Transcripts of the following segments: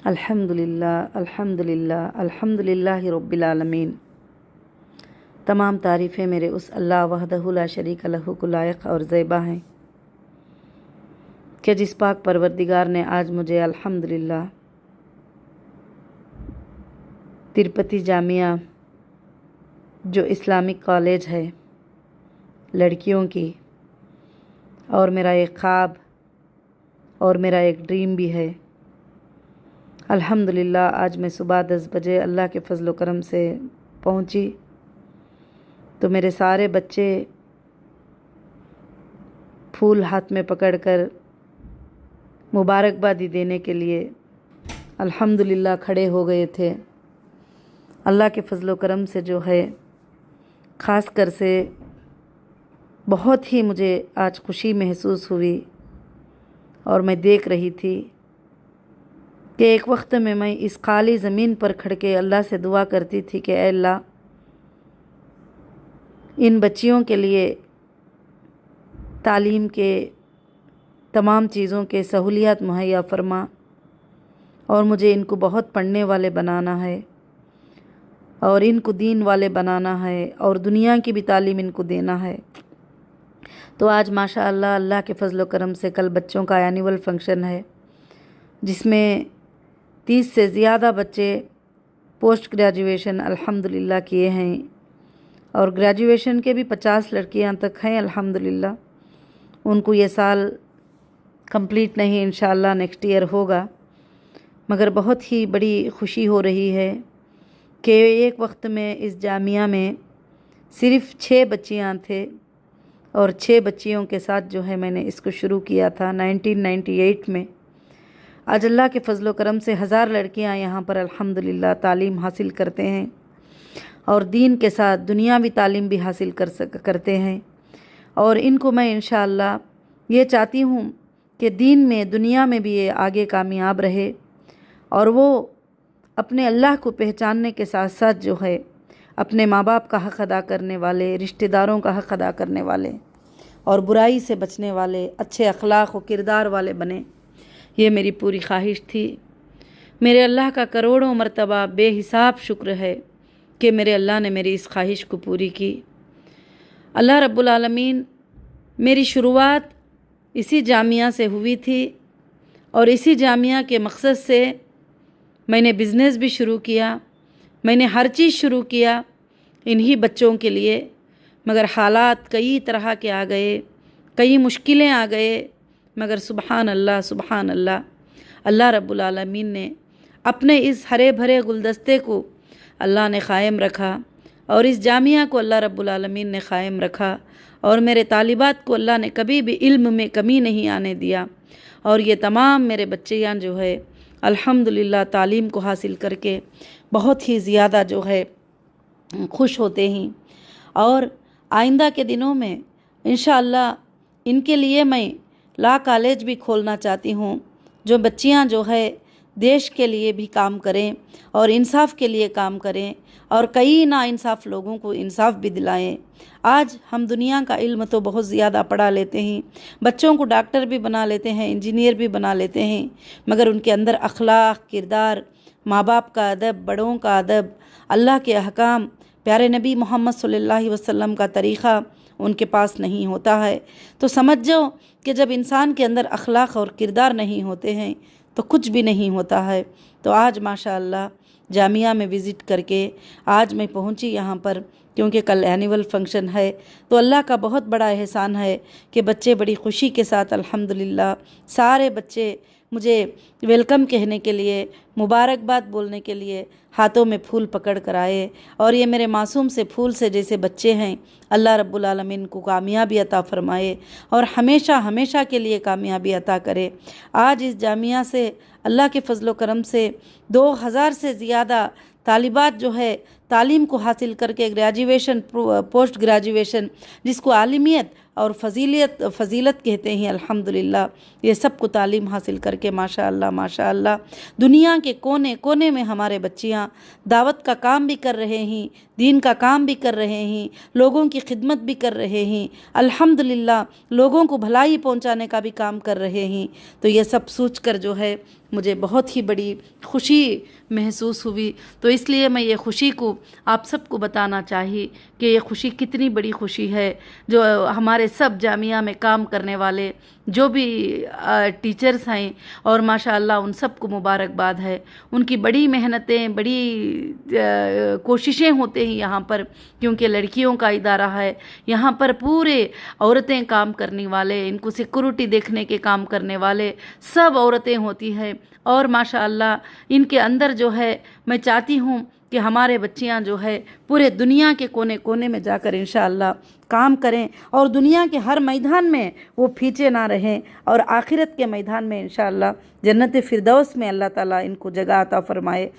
अल्हम्दुलिल्लाह अल्हम्दुलिल्लाह अल्हम्दुलिल्लाहि रब्बिल आलमीन। तमाम तारीफ़ें मेरे उस अल्लाह वहदहु ला शरीक लहू को लायक और ज़ेबा हैं कि जिस पाक परवरदिगार ने आज मुझे अल्हम्दुलिल्लाह तिरुपति जामिया जो इस्लामिक कॉलेज है लड़कियों की, और मेरा एक ख्वाब और मेरा एक ड्रीम भी है। अल्हम्दुलिल्लाह आज मैं सुबह 10 बजे अल्लाह के फजल करम से पहुंची तो मेरे सारे बच्चे फूल हाथ में पकड़कर मुबारकबादी देने के लिए अल्हम्दुलिल्लाह खड़े हो गए थे। अल्लाह के फजल करम से जो है ख़ास कर से बहुत ही मुझे आज खुशी महसूस हुई, और मैं देख रही थी कि एक वक्त में मैं इस खाली ज़मीन पर खड़ के अल्लाह से दुआ करती थी कि ऐ अल्लाह इन बच्चियों के लिए तालीम के तमाम चीज़ों के सहूलियत मुहैया फरमा, और मुझे इनको बहुत पढ़ने वाले बनाना है और इनको दीन वाले बनाना है और दुनिया की भी तालीम इनको देना है। तो आज माशाअल्लाह अल्लाह के फजल करम से कल बच्चों का एनुअल फंक्शन है, जिसमें 30 से ज़्यादा बच्चे पोस्ट ग्रेजुएशन अल्हम्दुलिल्लाह किए हैं, और ग्रेजुएशन के भी 50 लड़कियां तक हैं अल्हम्दुलिल्लाह। उनको ये साल कंप्लीट नहीं, इंशाअल्लाह नेक्स्ट ईयर होगा। मगर बहुत ही बड़ी खुशी हो रही है कि एक वक्त में इस जामिया में सिर्फ़ 6 बच्चियां थे, और 6 बच्चियों के साथ जो है मैंने इसको शुरू किया था 1998 में। आज अल्लाह के फजल करम से 1000 लड़कियां यहाँ पर अल्हम्दुलिल्लाह तालीम हासिल करते हैं, और दीन के साथ दुनियावी तालीम भी हासिल करते हैं। और इनको मैं इंशाअल्लाह ये चाहती हूँ कि दीन में दुनिया में भी ये आगे कामयाब रहे, और वो अपने अल्लाह को पहचानने के साथ साथ जो है अपने माँ बाप का हक़ अदा करने वाले, रिश्तेदारों का हक़ अदा करने वाले और बुराई से बचने वाले, अच्छे अखलाक व किरदार वाले बने। ये मेरी पूरी ख्वाहिश थी। मेरे अल्लाह का करोड़ों मरतबा बेहिसाब शुक्र है कि मेरे अल्लाह ने मेरी इस ख्वाहिश को पूरी की। अल्लाह रब्बुल आलमीन, मेरी शुरुआत इसी जामिया से हुई थी, और इसी जामिया के मकसद से मैंने बिज़नेस भी शुरू किया। मैंने हर चीज़ शुरू किया इन्हीं बच्चों के लिए, मगर हालात कई तरह के आ गए, कई मुश्किलें आ गए, मगर सुबहान अल्लाह सुबहान अल्लाह, अल्लाह रब्बुल आलमीन ने अपने इस हरे भरे गुलदस्ते को अल्लाह ने क़ायम रखा, और इस जामिया को अल्लाह रब्बुल आलमीन ने क़ायम रखा, और मेरे तालिबात को अल्लाह ने कभी भी इल्म में कमी नहीं आने दिया। और ये तमाम मेरे बच्चियाँ जो है अल्हम्दुलिल्लाह तालीम को हासिल करके बहुत ही ज़्यादा जो है खुश होते हैं, और आइंदा के दिनों में इंशाअल्लाह इनके लिए मैं लॉ कॉलेज भी खोलना चाहती हूँ, जो बच्चियाँ जो है देश के लिए भी काम करें और इंसाफ के लिए काम करें, और कई नाइंसाफ़ लोगों को इंसाफ भी दिलाएं। आज हम दुनिया का इल्म तो बहुत ज़्यादा पढ़ा लेते हैं, बच्चों को डॉक्टर भी बना लेते हैं, इंजीनियर भी बना लेते हैं, मगर उनके अंदर अखलाक, किरदार, माँ बाप का अदब, बड़ों का अदब, अल्लाह के अहकाम, प्यारे नबी मोहम्मद सल्लल्लाहु अलैहि वसल्लम का तरीक़ा उनके पास नहीं होता है। तो समझ जाओ कि जब इंसान के अंदर अखलाक और किरदार नहीं होते हैं तो कुछ भी नहीं होता है। तो आज माशाअल्लाह जामिया में विज़िट करके आज मैं पहुंची यहाँ पर, क्योंकि कल एनुअल फंक्शन है। तो अल्लाह का बहुत बड़ा एहसान है कि बच्चे बड़ी खुशी के साथ अल्हम्दुलिल्लाह सारे बच्चे मुझे वेलकम कहने के लिए, मुबारकबाद बोलने के लिए हाथों में फूल पकड़ कर आए, और ये मेरे मासूम से फूल से जैसे बच्चे हैं। अल्लाह रब्बुल आलमीन को कामयाबी अता फ़रमाए और हमेशा हमेशा के लिए कामयाबी अता करे। आज इस जामिया से अल्लाह के फजल करम से 2000 से ज़्यादा तालिबात जो है तालीम को हासिल करके ग्रेजुएशन पोस्ट ग्रेजुएशन जिसको आलिमियत और फ़जीलत कहते हैं, अल्हम्दुलिल्लाह ये सब को तालीम हासिल करके माशाअल्लाह दुनिया के कोने कोने में हमारे बच्चियाँ दावत का काम भी कर रहे हैं, दीन का काम भी कर रहे हैं, लोगों की खिदमत भी कर रहे हैं, अल्हम्दुलिल्लाह लोगों को भलाई पहुंचाने का भी काम कर रहे हैं। तो ये सब सोचकर जो है मुझे बहुत ही बड़ी खुशी महसूस हुई। तो इसलिए मैं ये खुशी को आप सबको बताना चाहिए कि ये खुशी कितनी बड़ी खुशी है। जो हमारे सब जामिया में काम करने वाले जो भी टीचर्स हैं और माशाअल्लाह उन सब को मुबारकबाद है। उनकी बड़ी मेहनतें, बड़ी कोशिशें होते हैं यहाँ पर, क्योंकि लड़कियों का इदारा है। यहाँ पर पूरे औरतें काम करने वाले, इनको सिक्योरिटी देखने के काम करने वाले सब औरतें होती हैं। और माशाअल्लाह इनके अंदर जो है मैं चाहती हूँ कि हमारे बच्चियाँ जो है पूरे दुनिया के कोने कोने में जाकर इंशाअल्लाह काम करें और दुनिया के हर मैदान में वो पीछे ना रहें और आखिरत के मैदान में इंशाअल्लाह जन्नत फिरदौस में अल्लाह ताला इनको जगह अता फरमाए।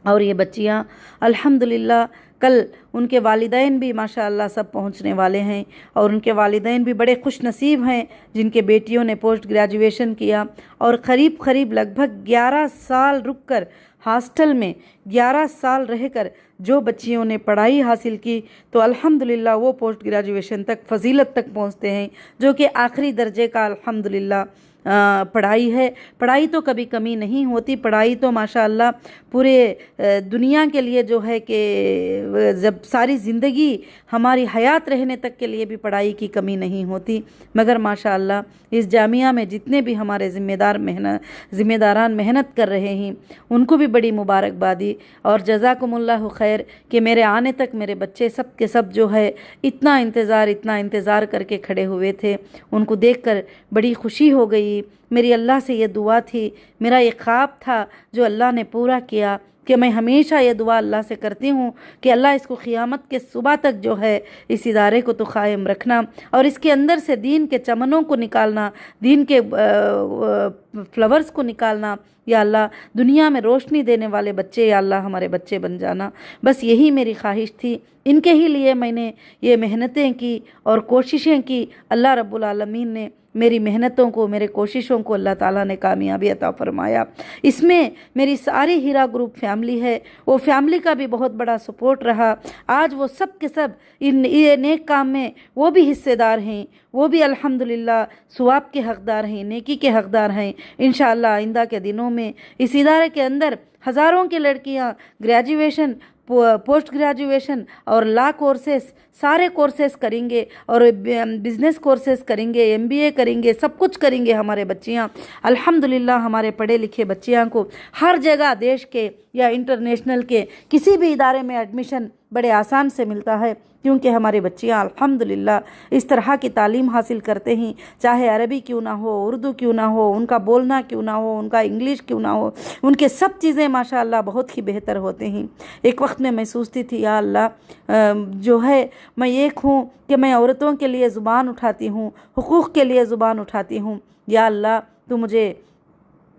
और ये बच्चियाँ अल्हम्दुलिल्लाह कल उनके वालिदैन भी माशाअल्लाह सब पहुंचने वाले हैं और उनके वालिदैन भी बड़े खुश नसीब हैं जिनके बेटियों ने पोस्ट ग्रेजुएशन किया और करीब लगभग 11 साल रुककर हॉस्टल में 11 साल रहकर जो बच्चियों ने पढ़ाई हासिल की तो अल्हम्दुलिल्लाह वो पोस्ट ग्रेजुएशन तक फ़जीलत तक पहुंचते हैं, जो कि आखिरी दर्जे का अल्हम्दुलिल्लाह पढ़ाई है। पढ़ाई तो कभी कमी नहीं होती, पढ़ाई तो माशाअल्लाह पूरे दुनिया के लिए जो है कि जब सारी ज़िंदगी हमारी हयात रहने तक के लिए भी पढ़ाई की कमी नहीं होती। मगर माशाअल्लाह इस जामिया में जितने भी हमारे ज़िम्मेदारान मेहनत कर रहे हैं उनको भी बड़ी मुबारकबादी और जज़ाकुमुल्लाहु खैर कि मेरे आने तक मेरे बच्चे सब के सब जो है इतना इंतज़ार करके खड़े हुए थे। उनको देखकर बड़ी खुशी हो गई। मेरी अल्लाह से ये दुआ थी, मेरा ये ख्वाब था जो अल्लाह ने पूरा किया कि मैं हमेशा ये दुआ अल्लाह से करती हूँ कि अल्लाह इसको क़ियामत के सुबह तक जो है इस इदारे को तो कायम रखना और इसके अंदर से दीन के चमनों को निकालना, दीन के फ्लावर्स को निकालना। या अल्लाह दुनिया में रोशनी देने वाले बच्चे या अल्लाह हमारे बच्चे बन जाना। बस यही मेरी ख्वाहिश थी, इनके ही लिए मैंने ये मेहनतें की और कोशिशें की। अल्लाह रब्बुल आलमीन ने मेरी मेहनतों को, मेरे कोशिशों को अल्लाह ताला ने कामयाबी अता फरमाया। इसमें मेरी सारी हीरा ग्रुप फैमिली है, वो फैमिली का भी बहुत बड़ा सपोर्ट रहा। आज वो सब के सब ये नेक काम में वो भी हिस्सेदार हैं, वो भी अल्हम्दुलिल्लाह सवाब के हक़दार हैं, नेकी के हक़दार हैं। इंशाअल्लाह आइंदा के दिनों में इस इदारे के अंदर हज़ारों की लड़कियां ग्रेजुएशन, पोस्ट ग्रेजुएशन और लॉ कोर्सेस सारे कोर्सेस करेंगे और बिज़नेस कोर्सेस करेंगे, MBA करेंगे, सब कुछ करेंगे हमारे बच्चियाँ। अल्हम्दुलिल्लाह हमारे पढ़े लिखे बच्चियाँ को हर जगह देश के या इंटरनेशनल के किसी भी इदारे में एडमिशन बड़े आसान से मिलता है, क्योंकि हमारे बच्चियाँ अल्हम्दुलिल्लाह इस तरह की तालीम हासिल करते हैं। चाहे अरबी क्यों ना हो, उर्दू क्यों ना हो, उनका बोलना क्यों ना हो, उनका इंग्लिश क्यों ना हो, उनके सब चीज़ें माशाअल्लाह बहुत ही बेहतर होते हैं। एक वक्त में मैं सोचती थी या अल्लाह जो है मैं एक हूँ कि मैं औरतों के लिए ज़ुबान उठाती हूँ, हुकूक़ के लिए ज़ुबान उठाती हूँ। या अल्लाह तू मुझे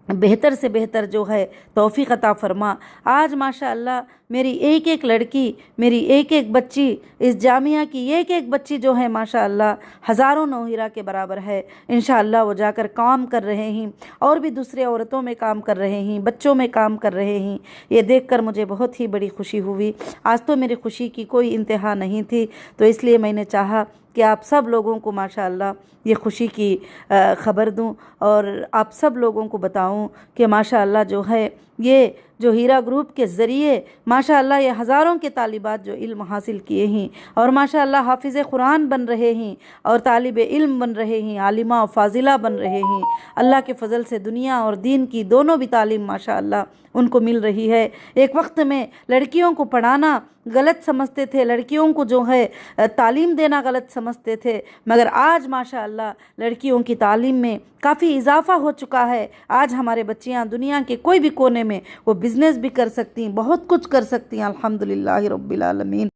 बेहतर से बेहतर जो है तौफीक अता फरमा। आज माशाअल्लाह मेरी एक एक लड़की, मेरी एक एक बच्ची, इस जामिया की एक एक बच्ची जो है माशाअल्लाह हज़ारों नौहीरा के बराबर है। इंशाअल्लाह वो जाकर काम कर रहे हैं और भी दूसरे औरतों में काम कर रहे हैं, बच्चों में काम कर रहे हैं। ये देखकर मुझे बहुत ही बड़ी खुशी हुई। आज तो मेरी खुशी की कोई इंतहा नहीं थी, तो इसलिए मैंने चाहा कि आप सब लोगों को माशाअल्लाह ये खुशी की ख़बर दूं और आप सब लोगों को बताऊं कि माशाअल्लाह जो है ये जो हीरा ग्रुप के ज़रिए माशाअल्लाह ये हज़ारों के तालिबात जो इल्म हासिल किए हैं और माशाअल्लाह हाफिज़ कुरान बन रहे हैं और तालिब इल्म बन रहे हैं, आलिमा और फाजिला बन रहे हैं। अल्लाह के फ़ज़ल से दुनिया और दीन की दोनों भी तालीम माशाअल्लाह उनको मिल रही है। एक वक्त में लड़कियों को पढ़ाना गलत समझते थे, लड़कियों को जो है तालीम देना गलत समझते थे, मगर आज माशाअल्लाह लड़कियों की तालीम में काफ़ी इजाफ़ा हो चुका है। आज हमारे बच्चियां दुनिया के कोई भी कोने में वो बिज़नेस भी कर सकती हैं, बहुत कुछ कर सकती हैं। अल्हम्दुलिल्लाह रब्बिल आलमीन।